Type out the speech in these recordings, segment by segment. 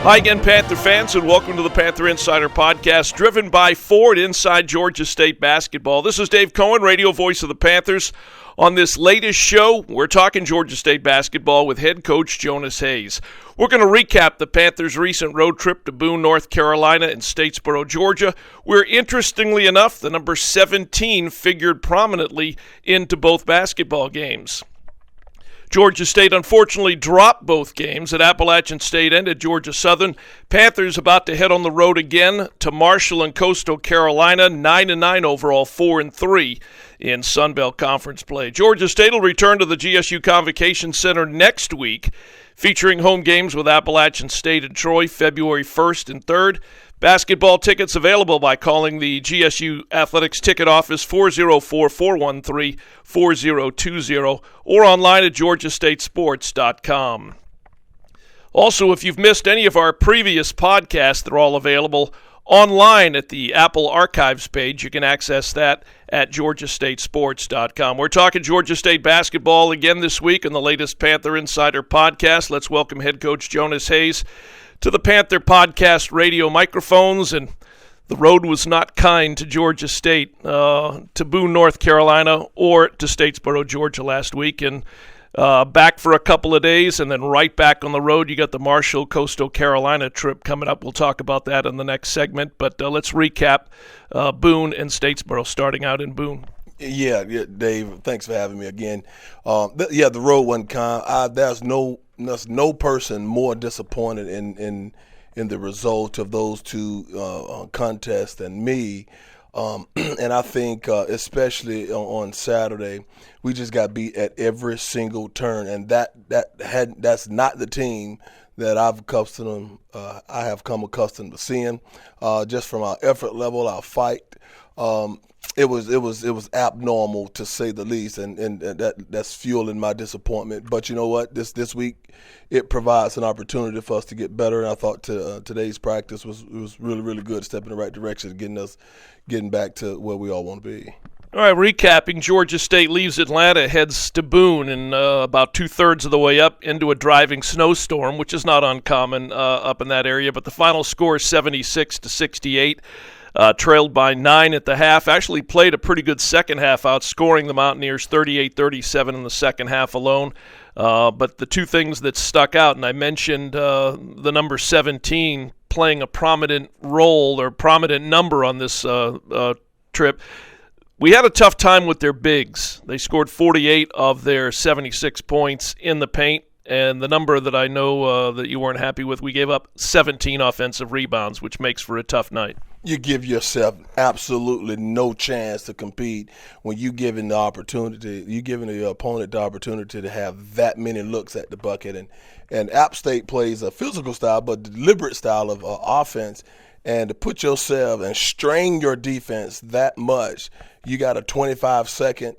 Hi again, Panther fans, and welcome to the Panther Insider Podcast, driven by Ford inside Georgia State basketball. This is Dave Cohen, radio voice of the Panthers. On this latest show, we're talking Georgia State basketball with head coach Jonas Hayes. We're going to recap the Panthers' recent road trip to Boone, North Carolina, and Statesboro, Georgia, where, interestingly enough, the number 17 figured prominently into both basketball games. Georgia State unfortunately dropped both games at Appalachian State and at Georgia Southern. Panthers about to head on the road again to Marshall and Coastal Carolina, 9-9 overall, 4-3 in Sun Belt Conference play. Georgia State will return to the GSU Convocation Center next week, featuring home games with Appalachian State and Troy, February 1st and 3rd. Basketball tickets available by calling the GSU Athletics Ticket Office 404-413-4020 or online at georgiastatesports.com. Also, if you've missed any of our previous podcasts, they're all available online at the Apple Archives page. You can access that at georgiastatesports.com. We're talking Georgia State basketball again this week in the latest Panther Insider podcast. Let's welcome head coach Jonas Hayes to the Panther Podcast radio microphones. And the road was not kind to Georgia State, to Boone, North Carolina, or to Statesboro, Georgia last week. And back for a couple of days and then right back on the road. You got the Marshall, Coastal Carolina trip coming up. We'll talk about that in the next segment. But let's recap Boone and Statesboro, starting out in Boone. Yeah, Dave, thanks for having me again. The road wasn't kind. There's no person more disappointed in the result of those two contests than me. And I think especially on Saturday, we just got beat at every single turn, and that's not the team that I have come accustomed to seeing. Just from our effort level, our fight. It was abnormal, to say the least, and that's fueling my disappointment. But you know what? This week it provides an opportunity for us to get better, and I thought today's practice was really, really good, step in the right direction, getting back to where we all want to be. All right, recapping, Georgia State leaves Atlanta, heads to Boone, and about two-thirds of the way up into a driving snowstorm, which is not uncommon up in that area. But the final score is 76-68. Trailed by 9 at the half. Actually played a pretty good second half, outscoring the Mountaineers 38-37 in the second half alone. But the two things that stuck out, and I mentioned the number 17 playing a prominent role or prominent number on this trip. We had a tough time with their bigs. They scored 48 of their 76 points in the paint. And the number that I know that you weren't happy with, we gave up 17 offensive rebounds, which makes for a tough night. You give yourself absolutely no chance to compete when you're giving the opponent the opportunity to have that many looks at the bucket. And App State plays a physical style but deliberate style of offense. And to put yourself and strain your defense that much, you got a 25-second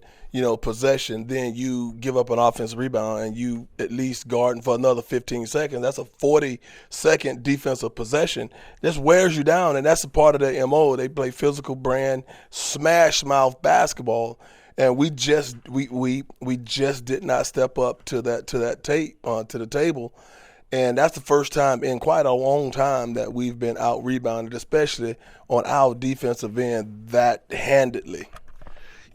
possession, then you give up an offensive rebound and you at least guarding for another 15 seconds. That's a 40-second defensive possession. This wears you down, and that's a part of their MO. They play physical brand, smash mouth basketball, and we just did not step up to the table. And that's the first time in quite a long time that we've been out rebounded, especially on our defensive end, that handedly.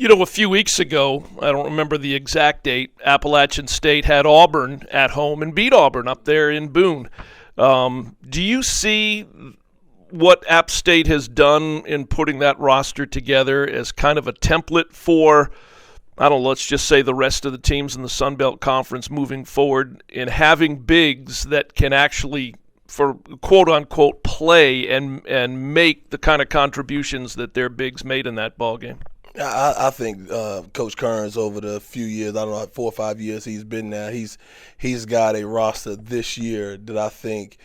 A few weeks ago, I don't remember the exact date, Appalachian State had Auburn at home and beat Auburn up there in Boone. Do you see what App State has done in putting that roster together as kind of a template for, let's just say the rest of the teams in the Sun Belt Conference moving forward in having bigs that can actually, for quote-unquote, play and make the kind of contributions that their bigs made in that ballgame? I think Coach Kearns, over the few years, 4 or 5 years he's been there, he's got a roster this year that I think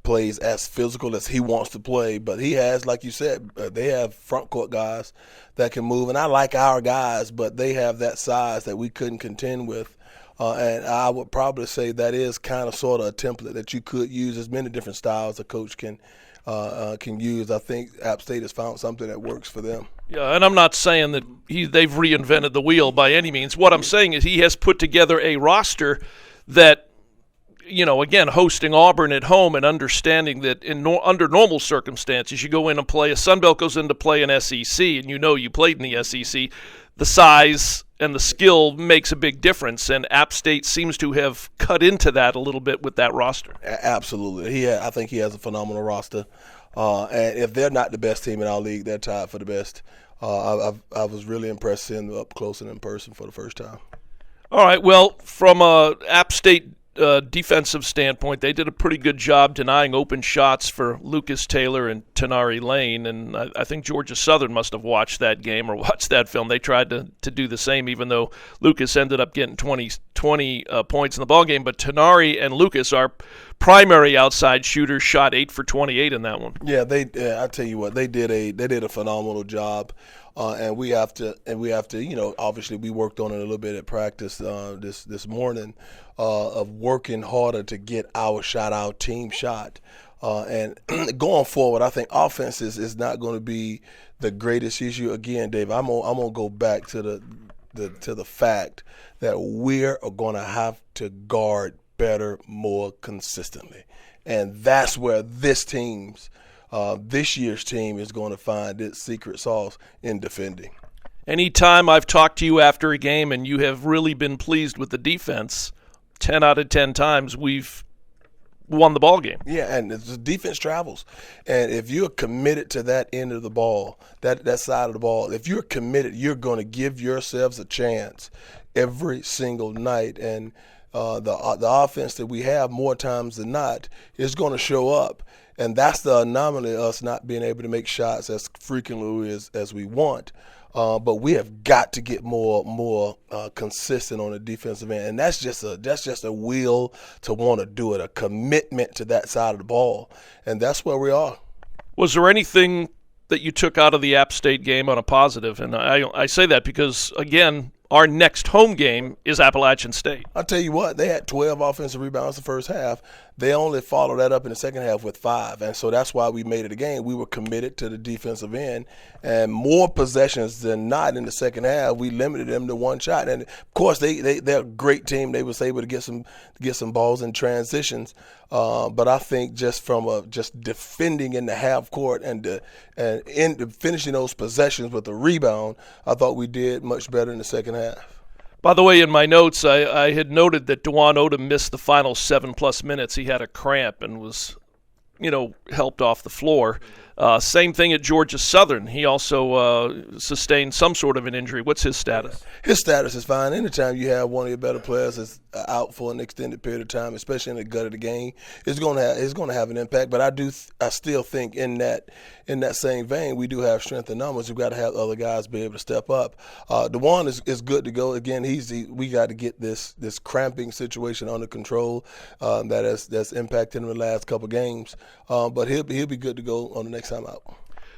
plays as physical as he wants to play. But he has, like you said, they have front court guys that can move. And I like our guys, but they have that size that we couldn't contend with. And I would probably say that is kind of sort of a template that you could use. There's many different styles a coach can use. I think App State has found something that works for them. Yeah, and I'm not saying that they've reinvented the wheel by any means. What I'm saying is he has put together a roster that again, hosting Auburn at home and understanding that under normal circumstances, you go in and play, a Sunbelt goes in to play an SEC, and you played in the SEC, the size and the skill makes a big difference, and App State seems to have cut into that a little bit with that roster. Absolutely. I think he has a phenomenal roster. And if they're not the best team in our league, they're tied for the best. I was really impressed seeing them up close and in person for the first time. All right, well, from a App State defensive standpoint, they did a pretty good job denying open shots for Lucas Taylor and Tenari Lane, and I think Georgia Southern must have watched that game or watched that film. They tried to do the same, even though Lucas ended up getting 20 points in the ballgame. But Tenari and Lucas, our primary outside shooters, shot 8 for 28 in that one. Yeah, I tell you what, they did a phenomenal job. And we have to, obviously we worked on it a little bit at practice this morning of working harder to get our team shot. And going forward, I think offense is not going to be the greatest issue. Again, Dave, I'm gonna go back to the fact that we're going to have to guard better, more consistently, and that's where this year's team is going to find its secret sauce in defending. Anytime I've talked to you after a game and you have really been pleased with the defense, 10 out of 10 times we've won the ball game. Yeah, and the defense travels. And if you're committed to that end of the ball, that side of the ball, if you're committed, you're going to give yourselves a chance every single night. And the offense that we have more times than not is going to show up. And that's the anomaly of us not being able to make shots as frequently as we want. But we have got to get more consistent on the defensive end, and that's just a will to want to do it, a commitment to that side of the ball, and that's where we are. Was there anything that you took out of the App State game on a positive? And I say that because, again, our next home game is Appalachian State. I'll tell you what, they had 12 offensive rebounds the first half. They only followed that up in the second half with 5, and so that's why we made it a game. We were committed to the defensive end, and more possessions than not in the second half, we limited them to one shot. And, of course, they're a great team. They was able to get some balls in transitions. But I think just from just defending in the half court and finishing those possessions with a rebound, I thought we did much better in the second half. By the way, in my notes, I had noted that DeJuan Odom missed the final 7+ minutes. He had a cramp and was, helped off the floor. Same thing at Georgia Southern. He also sustained some sort of an injury. What's his status? His status is fine. Anytime you have one of your better players that's out for an extended period of time, especially in the gut of the game, it's going to have an impact. But I still think in that same vein, we do have strength in numbers. We've got to have other guys be able to step up. DeJuan is good to go. Again, we got to get this cramping situation under control that's impacted him in the last couple games. But he'll be good to go on the next time out.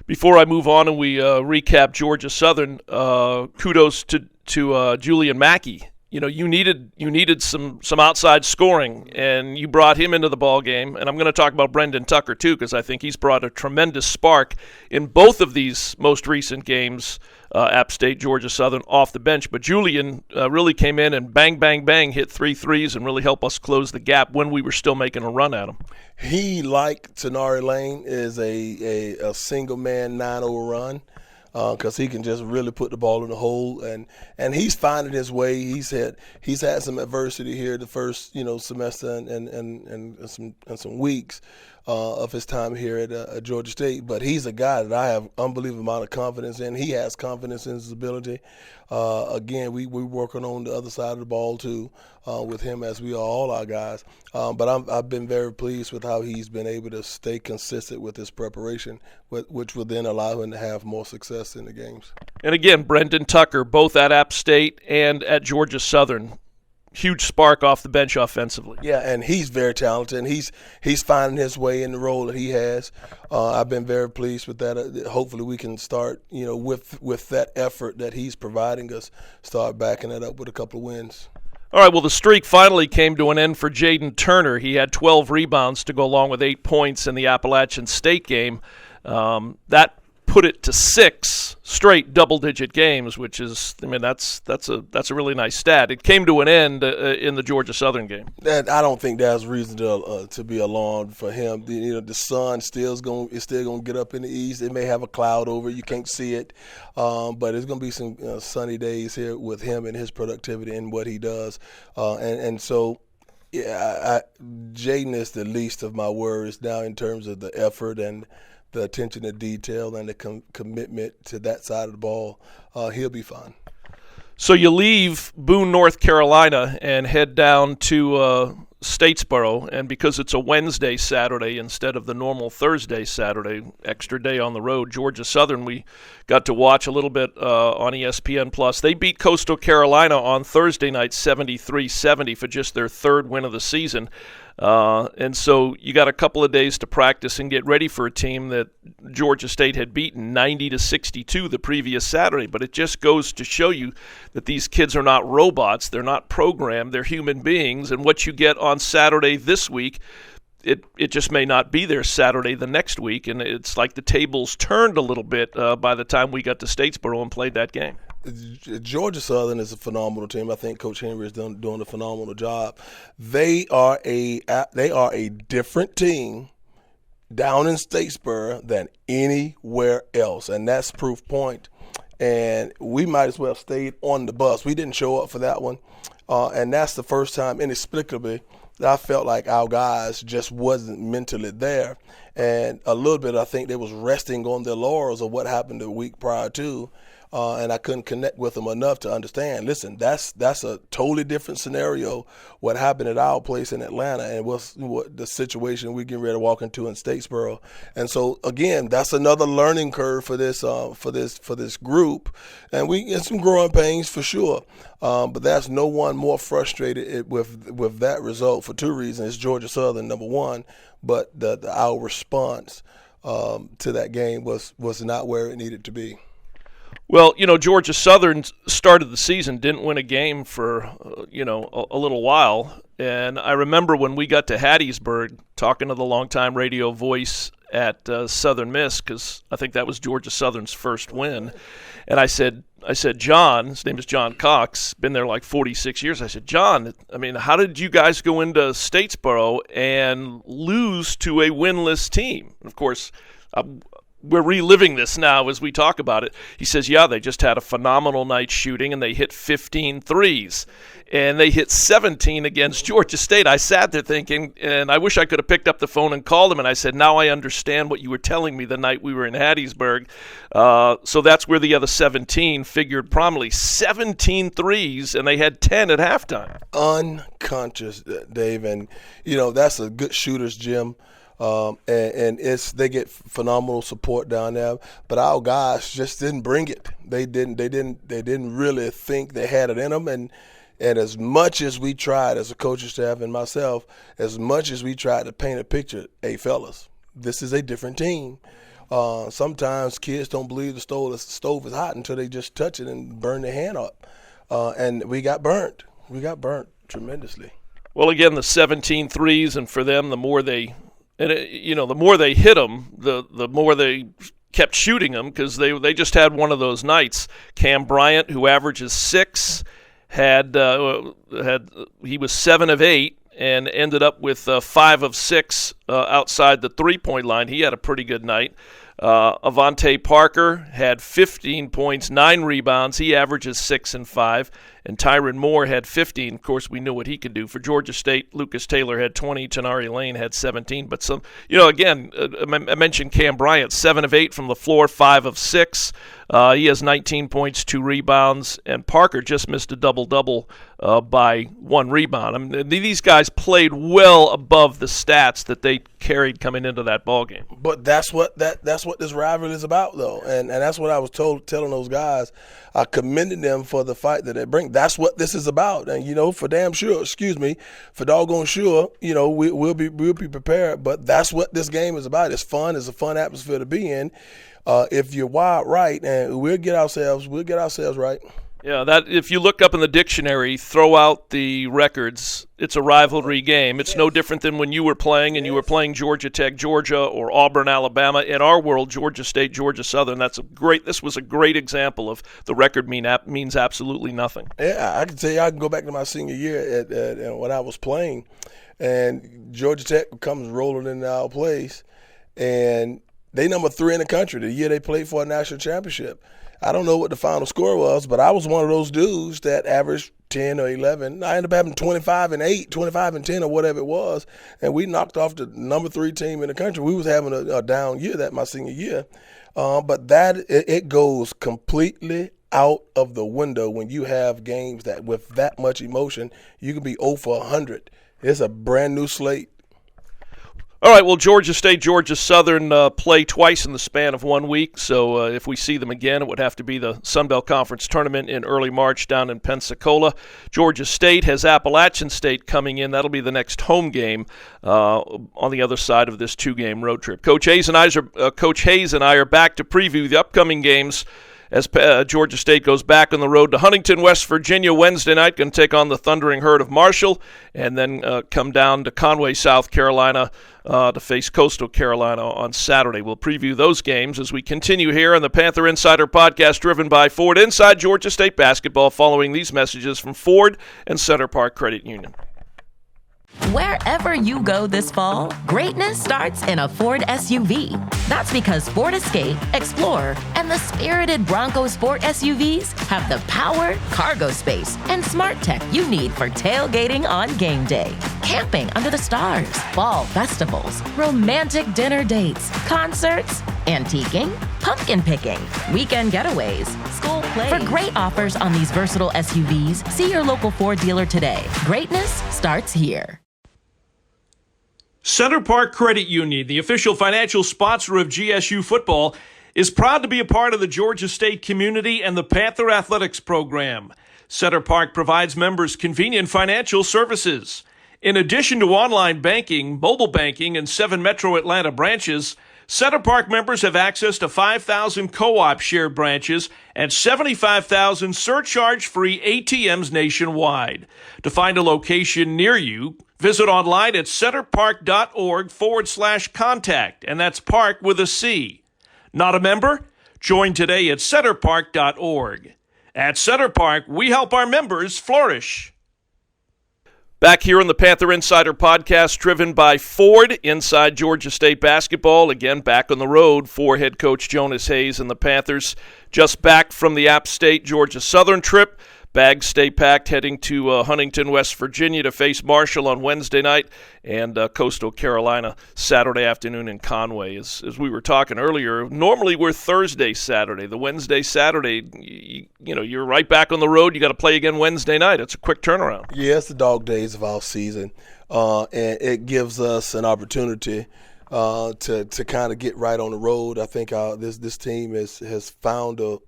Before I move on and we recap Georgia Southern, kudos to Julian Mackey. You needed some outside scoring, and you brought him into the ball game. And I'm going to talk about Brendan Tucker too, because I think he's brought a tremendous spark in both of these most recent games, App State, Georgia Southern, off the bench. But Julian really came in and bang, bang, bang, hit 3 threes and really helped us close the gap when we were still making a run at him. He, like Tenari Lane, is a single man 9-0 run. Because he can just really put the ball in the hole, and he's finding his way. He's had some adversity here the first semester and some weeks of his time here at Georgia State. But he's a guy that I have unbelievable amount of confidence in. He has confidence in his ability. Again, we're working on the other side of the ball too with him, as we are all our guys. But I've been very pleased with how he's been able to stay consistent with his preparation, which will then allow him to have more success in the games. And again, Brendan Tucker, both at App State and at Georgia Southern, huge spark off the bench offensively. Yeah, and he's very talented, and he's finding his way in the role that he has. I've been very pleased with that. Hopefully we can start, with that effort that he's providing us, start backing it up with a couple of wins. All right, well, the streak finally came to an end for Jaden Turner. He had 12 rebounds to go along with 8 points in the Appalachian State game. That put it to 6 straight double-digit games, which is, I mean, that's a really nice stat. It came to an end in the Georgia Southern game. And I don't think there's reason to be alarmed for him. The sun is still going to get up in the east. It may have a cloud over it. You can't see it, but it's going to be some sunny days here with him and his productivity and what he does, and so. Yeah, Jaden is the least of my worries now in terms of the effort and the attention to detail and the commitment to that side of the ball. He'll be fine. So you leave Boone, North Carolina, and head down to Statesboro, and because it's a Wednesday, Saturday instead of the normal Thursday, Saturday, extra day on the road, Georgia Southern, we got to watch a little bit on ESPN+. They beat Coastal Carolina on Thursday night 73-70 for just their third win of the season. And so you got a couple of days to practice and get ready for a team that Georgia State had beaten 90-62 the previous Saturday. But it just goes to show you that these kids are not robots. They're not programmed. They're human beings. And what you get on Saturday this week, it just may not be there Saturday the next week. And it's like the tables turned a little bit by the time we got to Statesboro and played that game. Georgia Southern is a phenomenal team. I think Coach Henry is doing a phenomenal job. They are a different team down in Statesboro than anywhere else, and that's proof point. And we might as well have stayed on the bus. We didn't show up for that one, and that's the first time inexplicably that I felt like our guys just wasn't mentally there. And a little bit, I think they was resting on their laurels of what happened the week prior to. And I couldn't connect with them enough to understand, listen, that's a totally different scenario, what happened at our place in Atlanta and what the situation we get ready to walk into in Statesboro. And so, again, that's another learning curve for this group. And we get some growing pains for sure. But there's no one more frustrated with that result for two reasons. It's Georgia Southern, number one, but our response to that game was not where it needed to be. Well, Georgia Southern started the season, didn't win a game for, a little while. And I remember when we got to Hattiesburg, talking to the longtime radio voice at Southern Miss, because I think that was Georgia Southern's first win. And I said, John, his name is John Cox, been there like 46 years. I said, John, I mean, how did you guys go into Statesboro and lose to a winless team? And of course, we're reliving this now as we talk about it. He says, yeah, they just had a phenomenal night shooting, and they hit 15 threes. And they hit 17 against Georgia State. I sat there thinking, and I wish I could have picked up the phone and called him, and I said, now I understand what you were telling me the night we were in Hattiesburg. So that's where the other 17 figured prominently. 17 threes, and they had 10 at halftime. Unconscious, Dave. And, that's a good shooter's gym. And they get phenomenal support down there, but our guys just didn't bring it. They didn't really think they had it in them. And as much as we tried as a coaching staff and myself, as much as we tried to paint a picture, hey fellas, this is a different team. Sometimes kids don't believe the stove is hot until they just touch it and burn their hand up. And we got burnt. We got burnt tremendously. Well, again, the 17 threes, and for them, the more they the more they hit them, the more they kept shooting them, because they just had one of those nights. Cam Bryant, who averages 6, he was 7 of 8 and ended up with 5 of 6 outside the 3-point line. He had a pretty good night. Avante Parker had 15 points, 9 rebounds. He averages 6 and 5. And Tyron Moore had 15. Of course, we knew what he could do. For Georgia State, Lucas Taylor had 20. Tenari Lane had 17. But again, I mentioned Cam Bryant, 7 of 8 from the floor, 5 of 6. He has 19 points, 2 rebounds. And Parker just missed a double-double by 1 rebound. I mean, these guys played well above the stats that they carried coming into that ballgame. But that's what this rivalry is about, though. And that's what I was telling those guys. I commended them for the fight that they bring. That's what this is about. And, for doggone sure, we'll be prepared. But that's what this game is about. It's fun. It's a fun atmosphere to be in. If you're wired right, and we'll get ourselves right. Yeah, that if you look up in the dictionary, throw out the records. It's a rivalry game. It's no different than when you were playing and you were playing Georgia Tech, Georgia, or Auburn, Alabama. In our world, Georgia State, Georgia Southern. This was a great example of the record means absolutely nothing. Yeah, I can tell you, I can go back to my senior year when I was playing, and Georgia Tech comes rolling into our place, and they number 3 in the country the year they played for a national championship. I don't know what the final score was, but I was one of those dudes that averaged 10 or 11. I ended up having 25 and 8, 25 and 10 or whatever it was, and we knocked off the number 3 team in the country. We was having a down year my senior year, but it goes completely out of the window when you have games that with that much emotion, you can be 0 for 100. It's a brand new slate. All right, well, Georgia State, Georgia Southern play twice in the span of 1 week, so if we see them again, it would have to be the Sun Belt Conference Tournament in early March down in Pensacola. Georgia State has Appalachian State coming in. That'll be the next home game on the other side of this 2-game road trip. Coach Hayes and I are back to preview the upcoming games as Georgia State goes back on the road to Huntington, West Virginia Wednesday night, going to take on the Thundering Herd of Marshall, and then come down to Conway, South Carolina to face Coastal Carolina on Saturday. We'll preview those games as we continue here on the Panther Insider Podcast driven by Ford inside Georgia State basketball following these messages from Ford and Center Park Credit Union. Wherever you go this fall, greatness starts in a Ford SUV. That's because Ford Escape, Explorer, and the spirited Bronco Sport SUVs have the power, cargo space, and smart tech you need for tailgating on game day, camping under the stars, fall festivals, romantic dinner dates, concerts, antiquing, pumpkin picking, weekend getaways, school plays. For great offers on these versatile SUVs, see your local Ford dealer today. Greatness starts here. Center Park Credit Union, the official financial sponsor of GSU football, is proud to be a part of the Georgia State community and the Panther Athletics program. Center Park provides members convenient financial services. In addition to online banking, mobile banking, and 7 Metro Atlanta branches, Center Park members have access to 5,000 co-op shared branches and 75,000 surcharge-free ATMs nationwide. To find a location near you, visit online at centerpark.org/contact, and that's park with a C. Not a member? Join today at centerpark.org. At Center Park, we help our members flourish. Back here on the Panther Insider Podcast, driven by Ford, inside Georgia State basketball. Again, back on the road for head coach Jonas Hayes and the Panthers. Just back from the App State, Georgia Southern trip. Bags stay packed, heading to Huntington, West Virginia to face Marshall on Wednesday night and Coastal Carolina Saturday afternoon in Conway. As we were talking earlier, normally we're Thursday, Saturday. The Wednesday, Saturday, you're right back on the road. You got to play again Wednesday night. It's a quick turnaround. Yeah, it's the dog days of our season, and it gives us an opportunity to kind of get right on the road. I think this team has found a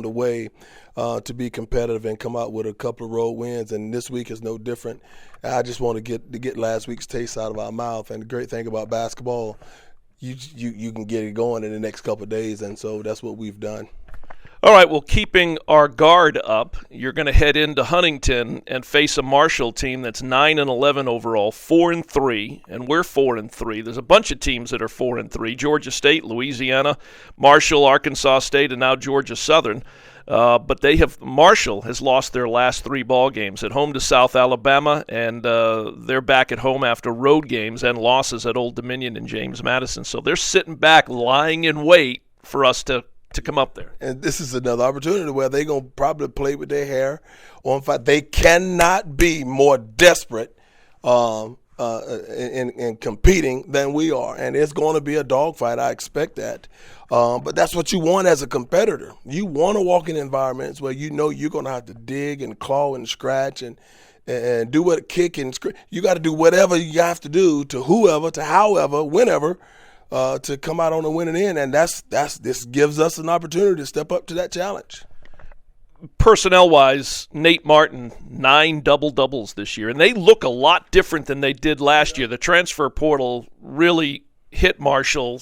way to be competitive and come out with a couple of road wins, and this week is no different. I just want to get last week's taste out of our mouth, and the great thing about basketball, you can get it going in the next couple of days, and so that's what we've done. All right, well, keeping our guard up, you're going to head into Huntington and face a Marshall team that's 9-11 overall, 4-3, and we're 4-3. There's a bunch of teams that are 4-3: Georgia State, Louisiana, Marshall, Arkansas State, and now Georgia Southern. But Marshall has lost their last 3 ball games at home to South Alabama, and they're back at home after road games and losses at Old Dominion and James Madison. So they're sitting back, lying in wait for us to come up there. And this is another opportunity where they're going to probably play with their hair on fire. They cannot be more desperate in competing than we are. And it's going to be a dogfight. I expect that. But that's what you want as a competitor. You want to walk in environments where you know you're going to have to dig and claw and scratch and do what kick and scratch. You got to do whatever you have to do to whoever, to however, whenever, to come out on the winning end, and this gives us an opportunity to step up to that challenge. Personnel-wise, Nate Martin, 9 double-doubles this year, and they look a lot different than they did last year. The transfer portal really hit Marshall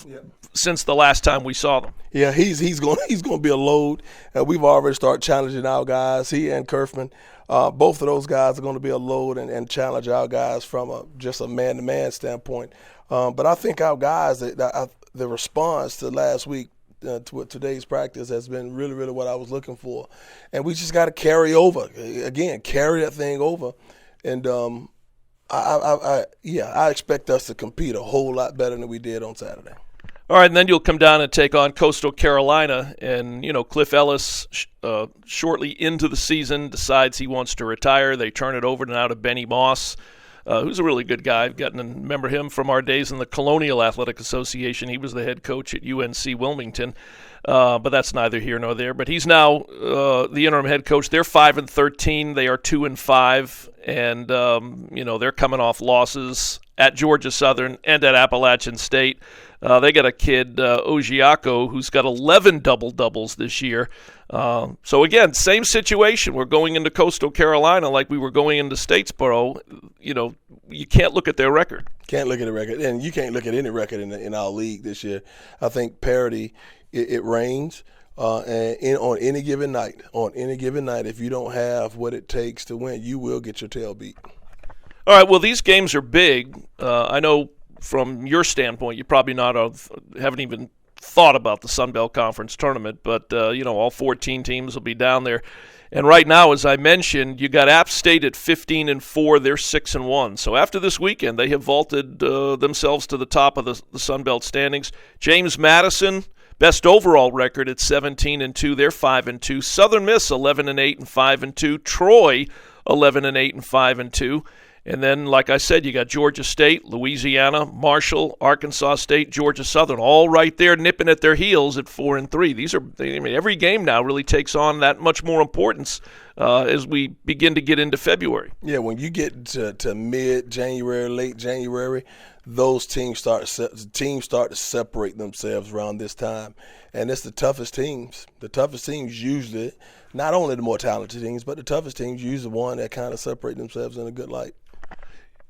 since the last time we saw them. Yeah, he's going to be a load. We've already started challenging our guys. He and Kerfman, both of those guys are going to be a load and challenge our guys from just a man-to-man standpoint. But I think our guys, the response to last week, to today's practice has been really, really what I was looking for. And we just got to carry over. Again, carry that thing over. And I expect us to compete a whole lot better than we did on Saturday. All right, and then you'll come down and take on Coastal Carolina. And, Cliff Ellis, shortly into the season, decides he wants to retire. They turn it over now to Benny Moss, who's a really good guy. I've gotten to remember him from our days in the Colonial Athletic Association. He was the head coach at UNC Wilmington. But that's neither here nor there. But he's now the interim head coach. They're 5-13. They are 2-5. And, they're coming off losses at Georgia Southern and at Appalachian State. They got a kid, Ogiaco, who's got 11 double-doubles this year. So, again, same situation. We're going into Coastal Carolina like we were going into Statesboro. You can't look at their record. Can't look at the record. And you can't look at any record in our league this year. I think parity, it reigns. And on any given night, if you don't have what it takes to win, you will get your tail beat. All right, well, these games are big. I know from your standpoint, you probably haven't even thought about the Sun Belt Conference tournament, but, all 14 teams will be down there. And right now, as I mentioned, you got App State at 15-4. They're 6-1. So after this weekend, they have vaulted themselves to the top of the Sun Belt standings. James Madison, best overall record at 17-2. They're 5-2. Southern Miss 11-8 and 5-2. Troy 11-8 and 5-2. And then, like I said, you got Georgia State, Louisiana, Marshall, Arkansas State, Georgia Southern, all right there nipping at their heels at 4-3. These are, every game now really takes on that much more importance as we begin to get into February. Yeah, when you get to mid-January, late January, those teams start to separate themselves around this time, and it's the toughest teams. The toughest teams usually, not only the more talented teams, but the toughest teams usually the one that kind of separate themselves in a good light.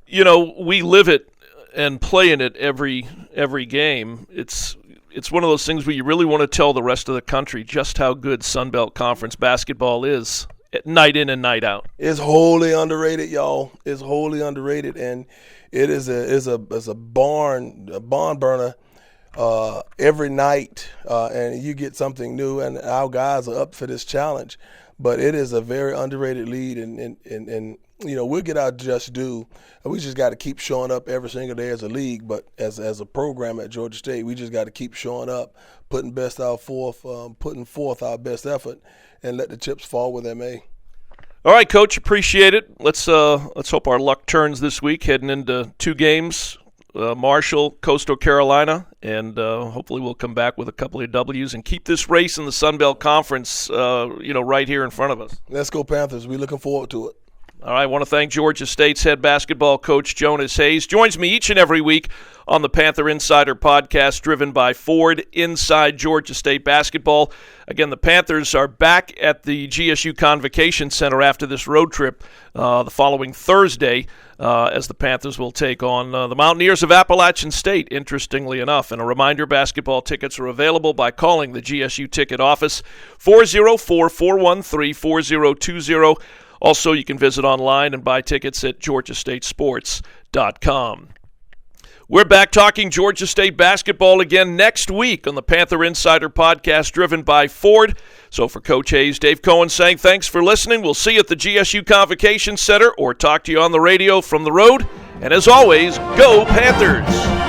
We live it and play in it every game. It's one of those things where you really want to tell the rest of the country just how good Sun Belt Conference basketball is, night in and night out. It's wholly underrated, y'all. It's wholly underrated, and it is a barn burner every night, and you get something new. And our guys are up for this challenge, but it is a very underrated lead, and we'll get our just due. We just got to keep showing up every single day as a league, but as a program at Georgia State, we just got to keep showing up, putting forth our best effort, and let the chips fall where they may. All right, Coach, appreciate it. Let's hope our luck turns this week, heading into 2 games, Marshall, Coastal Carolina, and hopefully we'll come back with a couple of W's and keep this race in the Sun Belt Conference, right here in front of us. Let's go Panthers. We're looking forward to it. All right, I want to thank Georgia State's head basketball coach, Jonas Hayes. Joins me each and every week on the Panther Insider podcast, driven by Ford, inside Georgia State basketball. Again, the Panthers are back at the GSU Convocation Center after this road trip the following Thursday, as the Panthers will take on the Mountaineers of Appalachian State, interestingly enough. And a reminder, basketball tickets are available by calling the GSU ticket office, 404-413-4020. Also, you can visit online and buy tickets at georgiastatesports.com. We're back talking Georgia State basketball again next week on the Panther Insider podcast, driven by Ford. So for Coach Hayes, Dave Cohen saying thanks for listening. We'll see you at the GSU Convocation Center or talk to you on the radio from the road. And as always, go Panthers!